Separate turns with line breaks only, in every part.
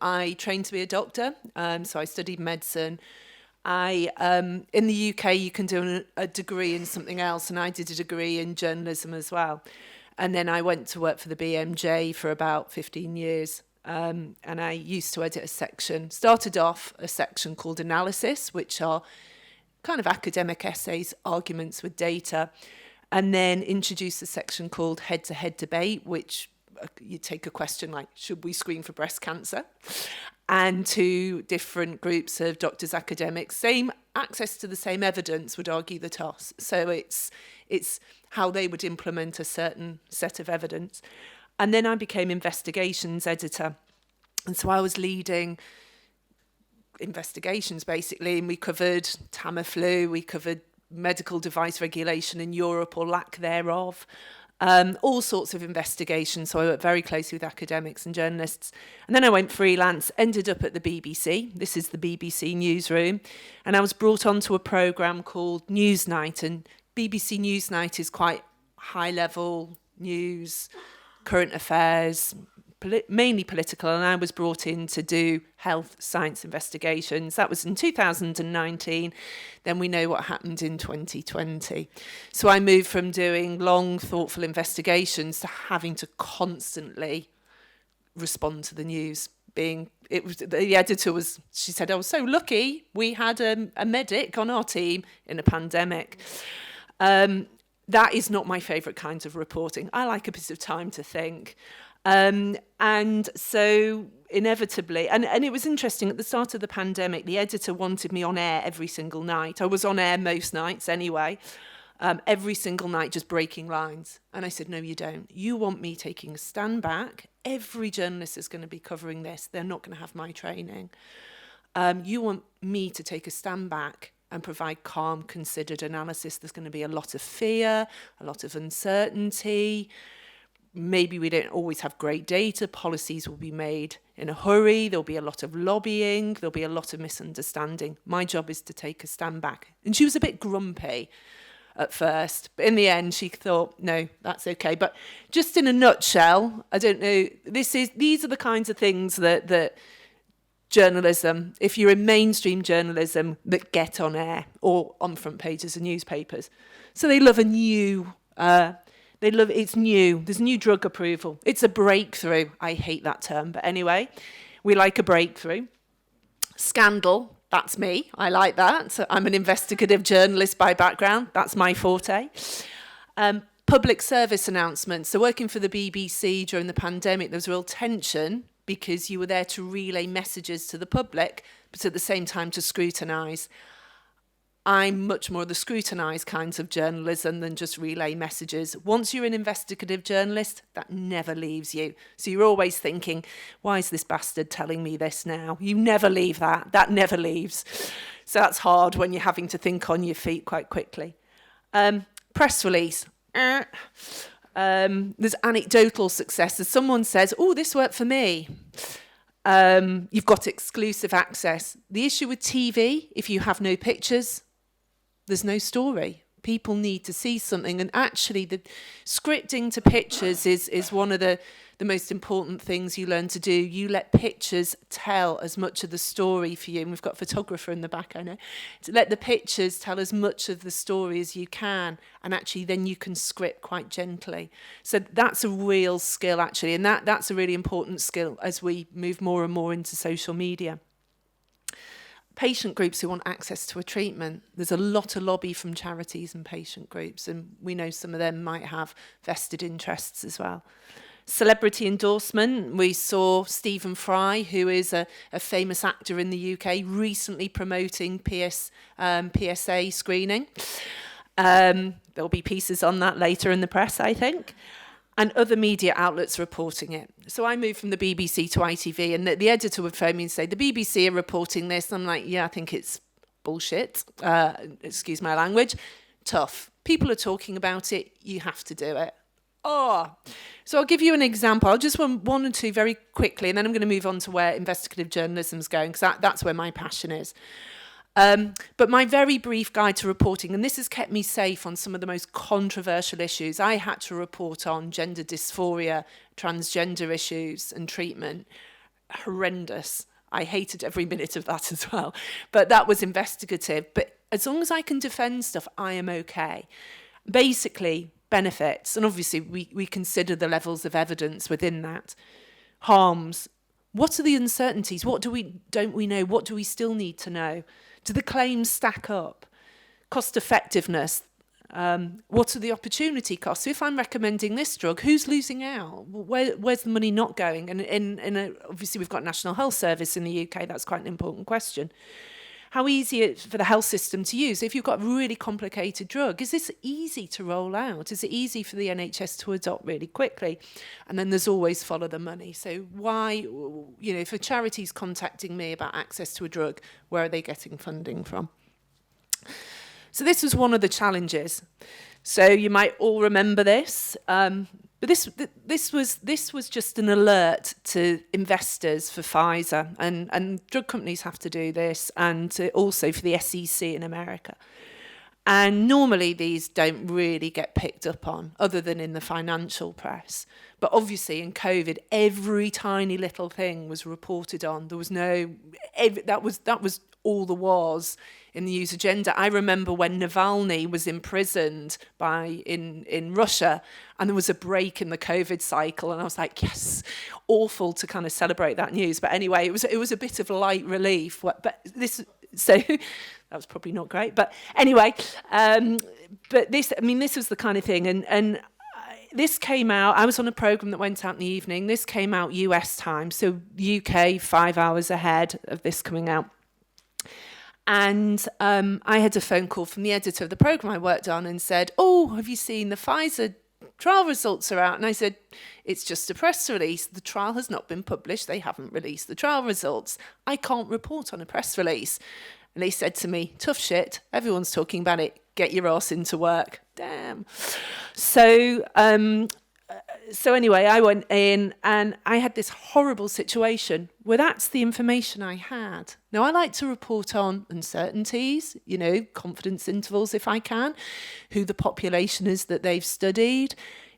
I trained to be a doctor, so I studied medicine. In the UK, you can do a degree in something else, and I did a degree in journalism as well. And then I went to work for the BMJ for about 15 years. And I used to edit started off a section called analysis, which are kind of academic essays, arguments with data, and then introduced a section called head-to-head debate, which you take a question like, should we screen for breast cancer? And two different groups of doctors, academics, same access to the same evidence, would argue the toss. So it's how they would implement a certain set of evidence. And then I became investigations editor. And so I was leading investigations, basically, and we covered Tamiflu, we covered medical device regulation in Europe or lack thereof, all sorts of investigations. So I worked very closely with academics and journalists. And then I went freelance, ended up at the BBC. This is the BBC newsroom. And I was brought onto a programme called Newsnight. And BBC Newsnight is quite high-level news, current affairs, mainly political, and I was brought in to do health science investigations. That was in 2019. Then we know what happened in 2020. So I moved from doing long, thoughtful investigations to having to constantly respond to the news. The editor she said, I was so lucky we had a medic on our team in a pandemic. That is not my favourite kind of reporting. I like a bit of time to think. And so inevitably, and it was interesting, at the start of the pandemic, the editor wanted me on air every single night. I was on air most nights anyway, every single night just breaking lines. And I said, no, you don't. You want me taking a stand back. Every journalist is going to be covering this. They're not going to have my training. You want me to take a stand back and provide calm, considered analysis. There's going to be a lot of fear, a lot of uncertainty. Maybe we don't always have great data. Policies will be made in a hurry. There'll be a lot of lobbying. There'll be a lot of misunderstanding. My job is to take a stand back. And she was a bit grumpy at first, but in the end she thought, no, that's okay. But just in a nutshell, I don't know, these are the kinds of things that journalism, if you're in mainstream journalism, that get on air or on front pages of newspapers. So they love it's new. There's new drug approval. It's a breakthrough. I hate that term. But anyway, we like a breakthrough. Scandal. That's me. I like that. So I'm an investigative journalist by background. That's my forte. Public service announcements. So working for the BBC during the pandemic, there was real tension because you were there to relay messages to the public, but at the same time to scrutinise. I'm much more the scrutinised kinds of journalism than just relay messages. Once you're an investigative journalist, that never leaves you. So you're always thinking, why is this bastard telling me this now? You never leave that. That never leaves. So that's hard when you're having to think on your feet quite quickly. Press release. There's anecdotal success. As someone says, oh, this worked for me. You've got exclusive access. The issue with TV, if you have no pictures, there's no story. People need to see something. And actually, the scripting to pictures is one of the most important things you learn to do. You let pictures tell as much of the story for you. And we've got a photographer in the back, I know. To let the pictures tell as much of the story as you can. And actually, then you can script quite gently. So that's a real skill, actually. And that's a really important skill as we move more and more into social media. Patient groups who want access to a treatment. There's a lot of lobby from charities and patient groups, and we know some of them might have vested interests as well. Celebrity endorsement. We saw Stephen Fry, who is a famous actor in the UK, recently promoting PSA screening. There'll be pieces on that later in the press, I think. And other media outlets reporting it. So I moved from the BBC to ITV, and the editor would phone me and say, the BBC are reporting this. And I'm like, yeah, I think it's bullshit. Excuse my language. Tough. People are talking about it. You have to do it. So I'll give you an example. I'll just one or two very quickly, and then I'm going to move on to where investigative journalism is going, because that's where my passion is. But my very brief guide to reporting, and this has kept me safe on some of the most controversial issues. I had to report on gender dysphoria, transgender issues and treatment. horrendous. I hated every minute of that as well. But that was investigative. But as long as I can defend stuff, I am okay. Basically, benefits, and obviously we consider the levels of evidence within that. Harms. What are the uncertainties? What don't we know? What do we still need to know? Do the claims stack up? Cost effectiveness. What are the opportunity costs? So if I'm recommending this drug, who's losing out? Where's the money not going? And obviously we've got National Health Service in the UK. That's quite an important question. How easy is it for the health system to use? If you've got a really complicated drug, is this easy to roll out? Is it easy for the NHS to adopt really quickly? And then there's always follow the money. So why, if a charity's contacting me about access to a drug, where are they getting funding from? So this was one of the challenges. So you might all remember this. But this was just an alert to investors for Pfizer, and drug companies have to do this, and also for the SEC in America. And normally these don't really get picked up on, other than in the financial press. But obviously in COVID, every tiny little thing was reported on. There was that was all there was in the news agenda. I remember when Navalny was imprisoned in Russia, and there was a break in the COVID cycle, and I was like, yes, awful to kind of celebrate that news. But anyway, it was a bit of light relief. But this, so that was probably not great. But anyway, but this was the kind of thing, and this came out. I was on a program that went out in the evening. This came out US time, so UK 5 hours ahead of this coming out. And I had a phone call from the editor of the program I worked on and said, "Oh, have you seen the Pfizer trial results are out?" And I said, "It's just a press release. The trial has not been published. They haven't released the trial results. I can't report on a press release." And they said to me, "Tough shit. Everyone's talking about it. Get your ass into work." Damn. So anyway, I went in and I had this horrible situation where that's the information I had. Now, I like to report on uncertainties, confidence intervals if I can, who the population is that they've studied,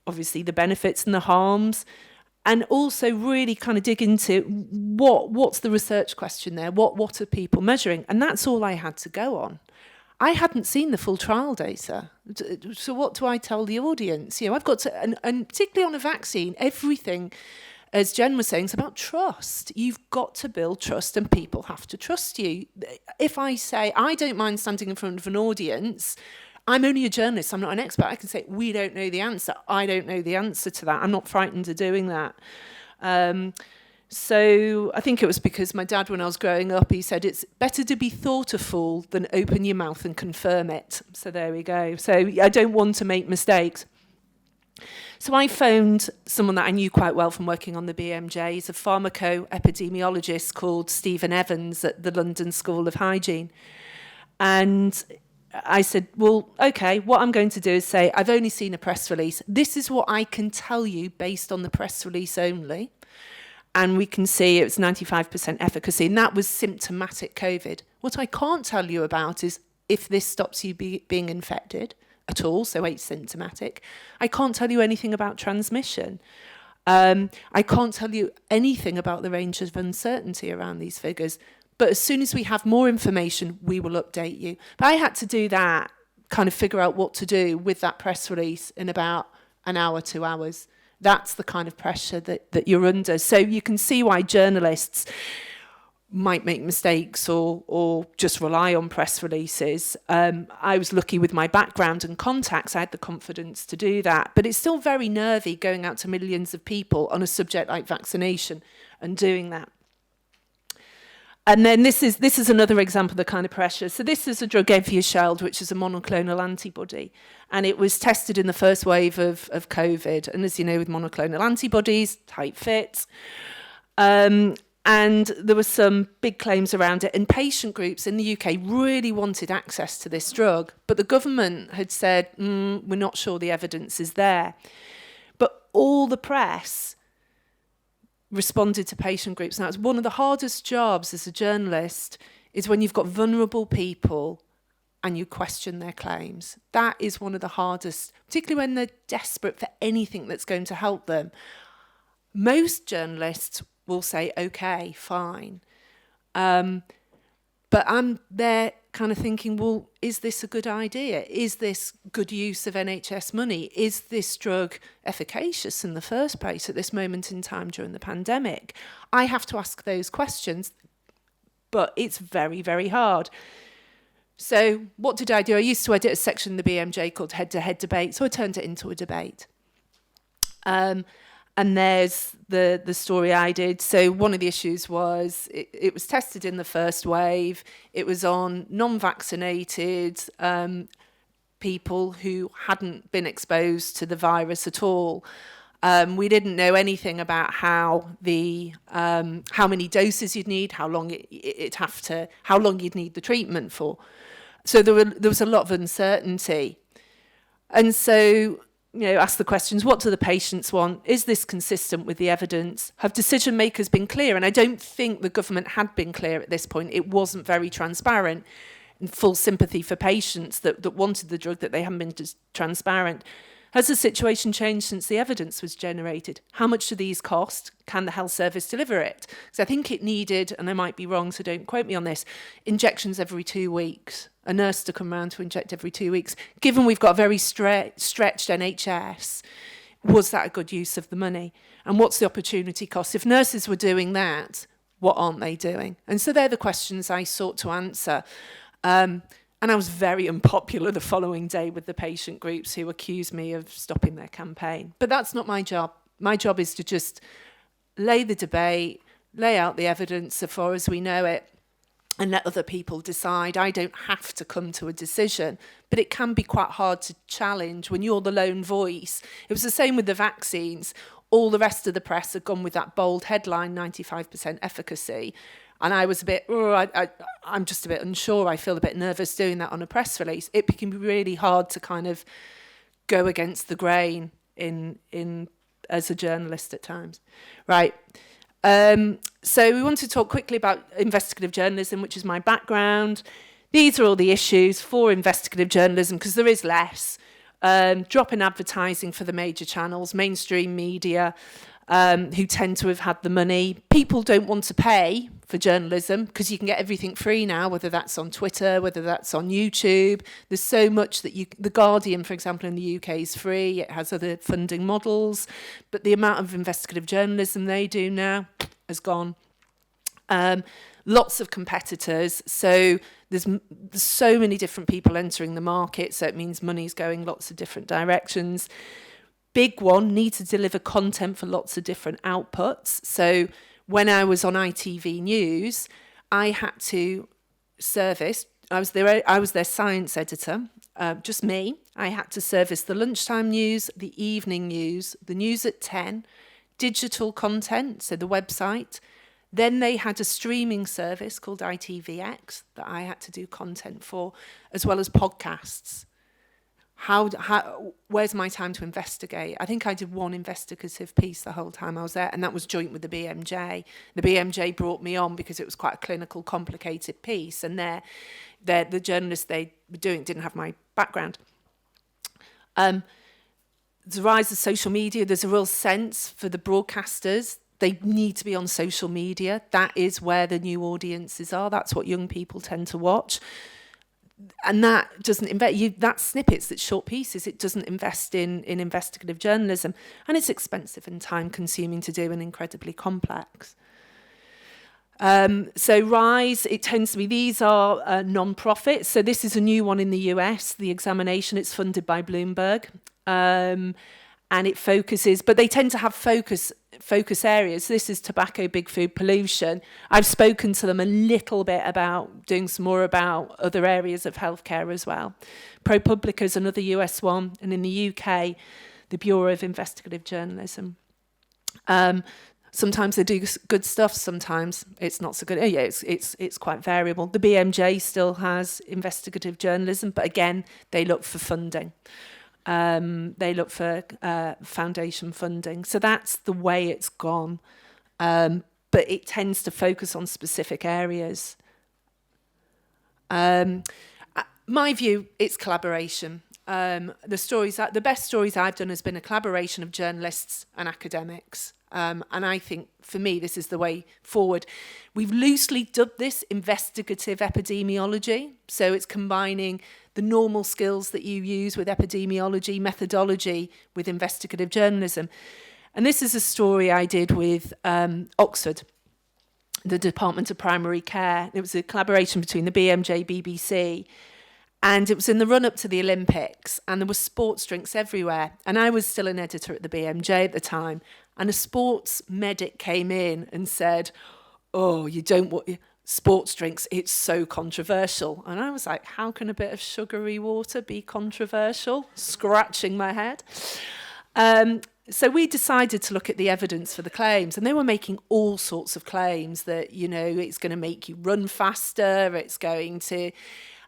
obviously the benefits and the harms, and also really kind of dig into what's the research question there, what are people measuring? And that's all I had to go on. I hadn't seen the full trial data. So what do I tell the audience? I've got to, and particularly on a vaccine, everything, as Jen was saying, is about trust. You've got to build trust, and people have to trust you. If I say, I don't mind standing in front of an audience, I'm only a journalist, I'm not an expert, I can say, we don't know the answer. I don't know the answer to that. I'm not frightened of doing that. So I think it was because my dad, when I was growing up, he said, it's better to be thought a fool than open your mouth and confirm it. So there we go. So I don't want to make mistakes. So I phoned someone that I knew quite well from working on the BMJ. He's a pharmacoepidemiologist called Stephen Evans at the London School of Hygiene. And I said, well, okay, what I'm going to do is say, I've only seen a press release. This is what I can tell you based on the press release only. And we can see it's 95% efficacy, and that was symptomatic COVID. What I can't tell you about is if this stops you being infected at all, so asymptomatic. I can't tell you anything about transmission. I can't tell you anything about the range of uncertainty around these figures. But as soon as we have more information, we will update you. But I had to do that, kind of figure out what to do with that press release in about an hour, 2 hours. That's the kind of pressure that you're under. So you can see why journalists might make mistakes or just rely on press releases. I was lucky with my background and contacts. I had the confidence to do that. But it's still very nervy going out to millions of people on a subject like vaccination and doing that. And then this is another example of the kind of pressure. So this is a drug Evusheld, which is a monoclonal antibody. And it was tested in the first wave of COVID. And as you know, with monoclonal antibodies, tight fits. And there were some big claims around it. And patient groups in the UK really wanted access to this drug. But the government had said, we're not sure the evidence is there. But all the press responded to patient groups. Now, it's one of the hardest jobs as a journalist is when you've got vulnerable people and you question their claims. That is one of the hardest, particularly when they're desperate for anything that's going to help them. Most journalists will say, okay, fine. But I'm there kind of thinking, well, is this a good idea? Is this good use of NHS money? Is this drug efficacious in the first place at this moment in time during the pandemic? I have to ask those questions, but it's very, very hard. So what did I do? I used to edit a section in the BMJ called Head-to-Head Debate, so I turned it into a debate. And there's the story I did. So one of the issues was it was tested in the first wave. It was on non-vaccinated people who hadn't been exposed to the virus at all. We didn't know anything about how many doses you'd need, how long how long you'd need the treatment for. So there was a lot of uncertainty. And so, ask the questions, what do the patients want? Is this consistent with the evidence? Have decision makers been clear? And I don't think the government had been clear at this point. It wasn't very transparent, and full sympathy for patients that wanted the drug, that they haven't been transparent. Has the situation changed since the evidence was generated? How much do these cost? Can the health service deliver it? Because I think it needed, and I might be wrong, so don't quote me on this, injections every 2 weeks. A nurse to come around to inject every 2 weeks. Given we've got a very stretched NHS, was that a good use of the money? And what's the opportunity cost? If nurses were doing that, what aren't they doing? And so they're the questions I sought to answer. And I was very unpopular the following day with the patient groups who accused me of stopping their campaign. But that's not my job. My job is to just lay the debate, lay out the evidence so far as we know it, and let other people decide. I don't have to come to a decision, but it can be quite hard to challenge when you're the lone voice. It was the same with the vaccines. All the rest of the press had gone with that bold headline, 95% efficacy. And I was a bit, I'm just a bit unsure. I feel a bit nervous doing that on a press release. It can be really hard to kind of go against the grain in as a journalist at times. Right. So we want to talk quickly about investigative journalism, which is my background. These are all the issues for investigative journalism, because there is less. Drop in advertising for the major channels, mainstream media, who tend to have had the money. People don't want to pay for journalism because you can get everything free now, whether that's on Twitter, whether that's on YouTube. There's so much that The Guardian, for example, in the UK is free. It has other funding models. But the amount of investigative journalism they do now has gone. Lots of competitors. So there's so many different people entering the market. So it means money's going lots of different directions. Big one, need to deliver content for lots of different outputs. So when I was on ITV News, I had to service, I was their science editor, just me. I had to service the lunchtime news, the evening news, the news at 10, digital content, so the website. Then they had a streaming service called ITVX that I had to do content for, as well as podcasts. Where's my time to investigate? I think I did one investigative piece the whole time I was there, and that was joint with the BMJ. The BMJ brought me on because it was quite a clinical, complicated piece, and the journalists they were doing didn't have my background. The rise of social media, there's a real sense for the broadcasters. They need to be on social media. That is where the new audiences are. That's what young people tend to watch. And that doesn't that's snippets, that's short pieces. It doesn't invest in investigative journalism, and it's expensive and time consuming to do and incredibly complex. So Rise, it tends to be, these are non-profits. So this is a new one in the US, the examination, it's funded by Bloomberg. And it focuses, but they tend to have focus areas. This is tobacco, big food, pollution. I've spoken to them a little bit about doing some more about other areas of healthcare as well. ProPublica is another US one, and in the UK, the Bureau of Investigative Journalism. Sometimes they do good stuff, sometimes it's not so good. It's quite variable. The BMJ still has investigative journalism, but again, they look for funding. They look for foundation funding. So that's the way it's gone. But it tends to focus on specific areas. My view, it's collaboration. the best stories I've done has been a collaboration of journalists and academics. And I think, for me, this is the way forward. We've loosely dubbed this investigative epidemiology. So it's combining the normal skills that you use with epidemiology, methodology, with investigative journalism. And this is a story I did with Oxford, the Department of Primary Care. It was a collaboration between the BMJ, BBC, and it was in the run-up to the Olympics, and there were sports drinks everywhere. And I was still an editor at the BMJ at the time, and a sports medic came in and said, "Oh, you don't want sports drinks, it's so controversial." And I was like, how can a bit of sugary water be controversial? Scratching my head. So we decided to look at the evidence for the claims, and they were making all sorts of claims that, you know, it's going to make you run faster, it's going to...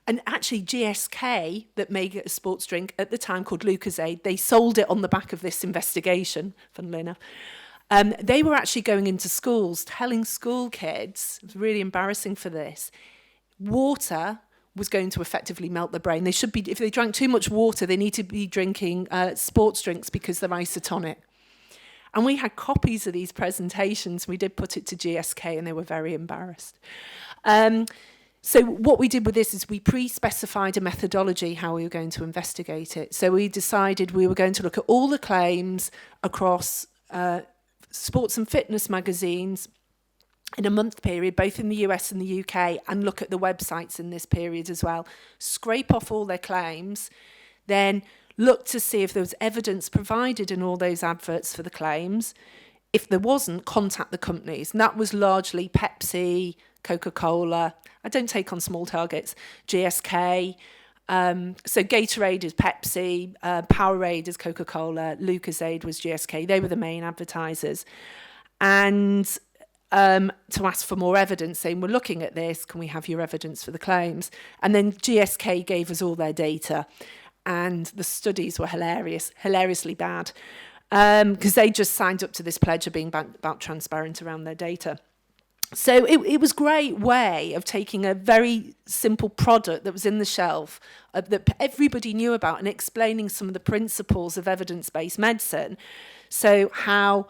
And actually GSK, that made a sports drink at the time called Lucozade, they sold it on the back of this investigation, funnily enough. They were actually going into schools, telling school kids, it was really embarrassing for this, water was going to effectively melt the brain. They should be, if they drank too much water, they need to be drinking sports drinks because they're isotonic. And we had copies of these presentations. We did put it to GSK, and they were very embarrassed. So what we did with this is we pre-specified a methodology how we were going to investigate it. So we decided we were going to look at all the claims across sports and fitness magazines in a month period, both in the US and the UK, and look at the websites in this period as well. Scrape off all their claims, then look to see if there was evidence provided in all those adverts for the claims. If there wasn't, contact the companies. And that was largely Pepsi, Coca-Cola. I don't take on small targets. GSK. So Gatorade is Pepsi, Powerade is Coca-Cola, Lucozade was GSK. They were the main advertisers. And to ask for more evidence, saying, we're looking at this, can we have your evidence for the claims? And then GSK gave us all their data. And the studies were hilariously bad, because they just signed up to this pledge of being about transparent around their data. So it was a great way of taking a very simple product that was in the shelf that everybody knew about and explaining some of the principles of evidence-based medicine. So how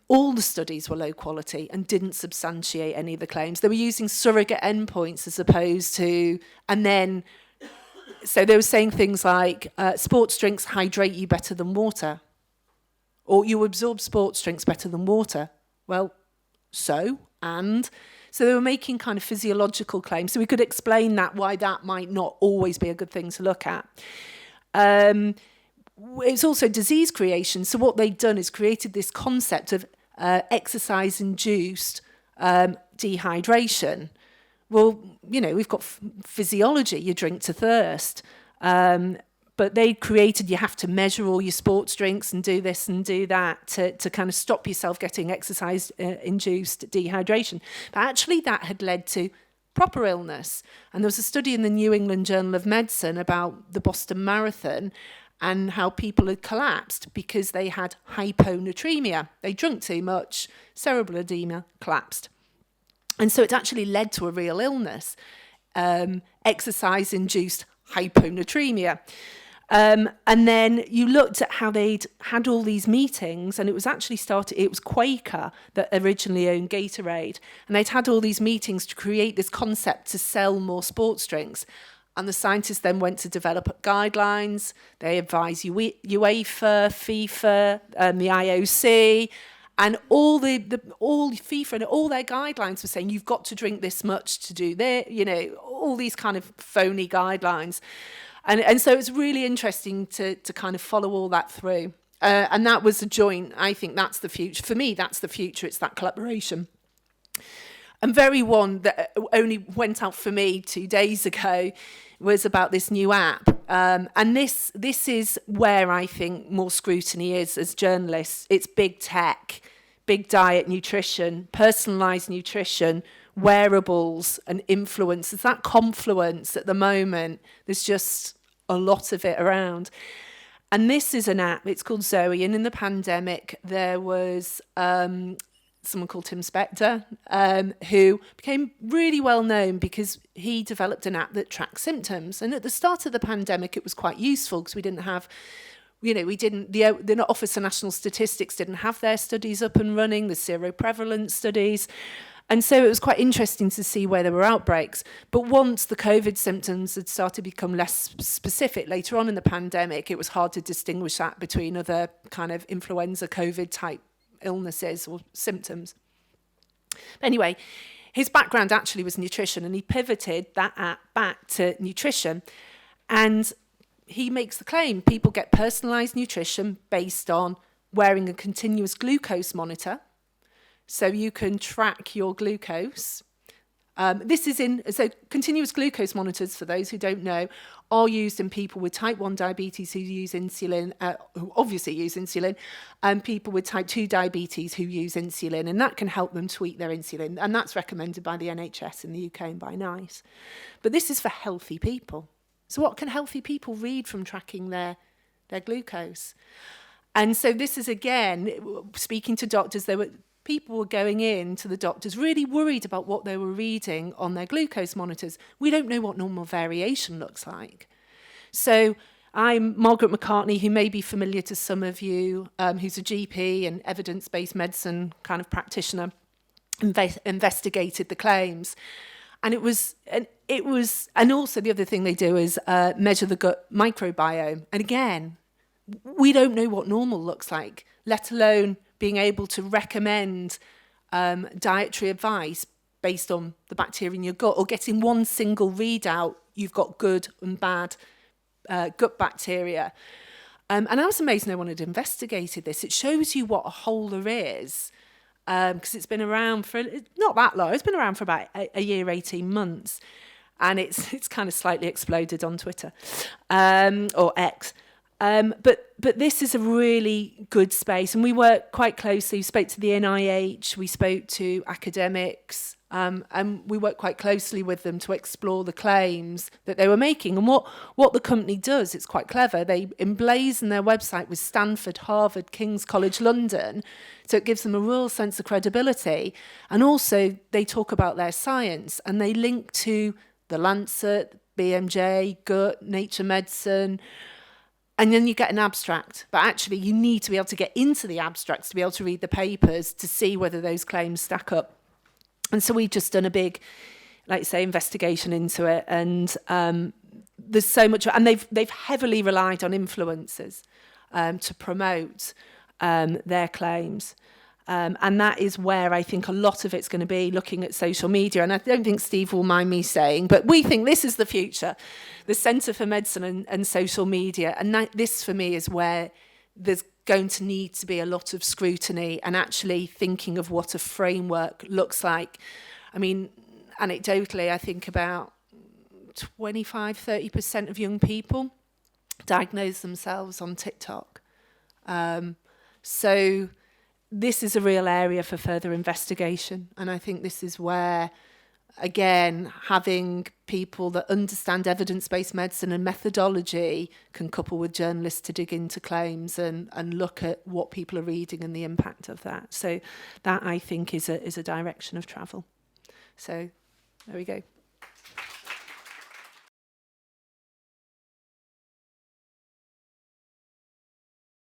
all the studies were low quality and didn't substantiate any of the claims. They were using surrogate endpoints as opposed to, and then, so they were saying things like, sports drinks hydrate you better than water, or you absorb sports drinks better than water. Well, and so they were making kind of physiological claims. So we could explain that, why that might not always be a good thing to look at. It's also disease creation. So what they'd done is created this concept of exercise-induced dehydration. Well, you know, we've got physiology, you drink to thirst. But they created, you have to measure all your sports drinks and do this and do that to kind of stop yourself getting exercise-induced dehydration. But actually that had led to proper illness. And there was a study in the New England Journal of Medicine about the Boston Marathon and how people had collapsed because they had hyponatremia. They drank too much, cerebral edema, collapsed. And so it actually led to a real illness, exercise-induced hyponatremia. And then you looked at how they'd had all these meetings, and it was actually it was Quaker that originally owned Gatorade, and they'd had all these meetings to create this concept to sell more sports drinks. And the scientists then went to develop guidelines. They advised UEFA, FIFA, the IOC, and all FIFA and all their guidelines were saying you've got to drink this much to do that. You know, all these kind of phony guidelines. And so it's really interesting to kind of follow all that through. And that was a joint, I think that's the future. For me, that's the future. It's that collaboration. And very one that only went out for me 2 days ago was about this new app. And this is where I think more scrutiny is as journalists. It's big tech, big diet, nutrition, personalised nutrition, wearables and influence. It's that confluence at the moment. There's just a lot of it around. And this is an app, it's called Zoe, and in the pandemic there was someone called Tim Spector, who became really well known because he developed an app that tracks symptoms. And at the start of the pandemic, it was quite useful because we didn't have, the Office of National Statistics didn't have their studies up and running, the zero prevalence studies. And so it was quite interesting to see where there were outbreaks. But once the COVID symptoms had started to become less specific later on in the pandemic, it was hard to distinguish that between other kind of influenza, COVID type illnesses or symptoms. Anyway, his background actually was nutrition, and he pivoted that app back to nutrition. And he makes the claim people get personalised nutrition based on wearing a continuous glucose monitor. So you can track your glucose. So continuous glucose monitors, for those who don't know, are used in people with type 1 diabetes who use insulin, who obviously use insulin, and people with type 2 diabetes who use insulin, and that can help them tweak their insulin. And that's recommended by the NHS in the UK and by NICE. But this is for healthy people. So what can healthy people read from tracking their glucose? And so this is, again, speaking to doctors, people were going in to the doctors really worried about what they were reading on their glucose monitors. We don't know what normal variation looks like. So I'm Margaret McCartney, who may be familiar to some of you, who's a GP and evidence-based medicine kind of practitioner, investigated the claims. And and also the other thing they do is measure the gut microbiome. And again, we don't know what normal looks like, let alone being able to recommend dietary advice based on the bacteria in your gut, or getting one single readout, you've got good and bad gut bacteria. And I was amazed no one had investigated this. It shows you what a hole there is, because it's been around for not that long. It's been around for about a year, 18 months. And it's kind of slightly exploded on Twitter or X. But this is a really good space, and we work quite closely. We spoke to the NIH, we spoke to academics, and we work quite closely with them to explore the claims that they were making. And what the company does, it's quite clever. They emblazon their website with Stanford, Harvard, King's College London, so it gives them a real sense of credibility. And also they talk about their science, and they link to the Lancet, BMJ, Gut, Nature Medicine. And then you get an abstract, but actually you need to be able to get into the abstracts to be able to read the papers to see whether those claims stack up. And so we've just done a big, like I say, investigation into it. And there's so much, and they've heavily relied on influencers to promote their claims. And that is where I think a lot of it's going to be, looking at social media. And I don't think Steve will mind me saying, but we think this is the future, the Centre for Medicine and social media. And this, for me, is where there's going to need to be a lot of scrutiny and actually thinking of what a framework looks like. I mean, anecdotally, I think about 25-30% of young people diagnose themselves on TikTok. So this is a real area for further investigation. And I think this is where, again, having people that understand evidence-based medicine and methodology can couple with journalists to dig into claims and look at what people are reading and the impact of that. So that, I think, is a direction of travel. So there we go.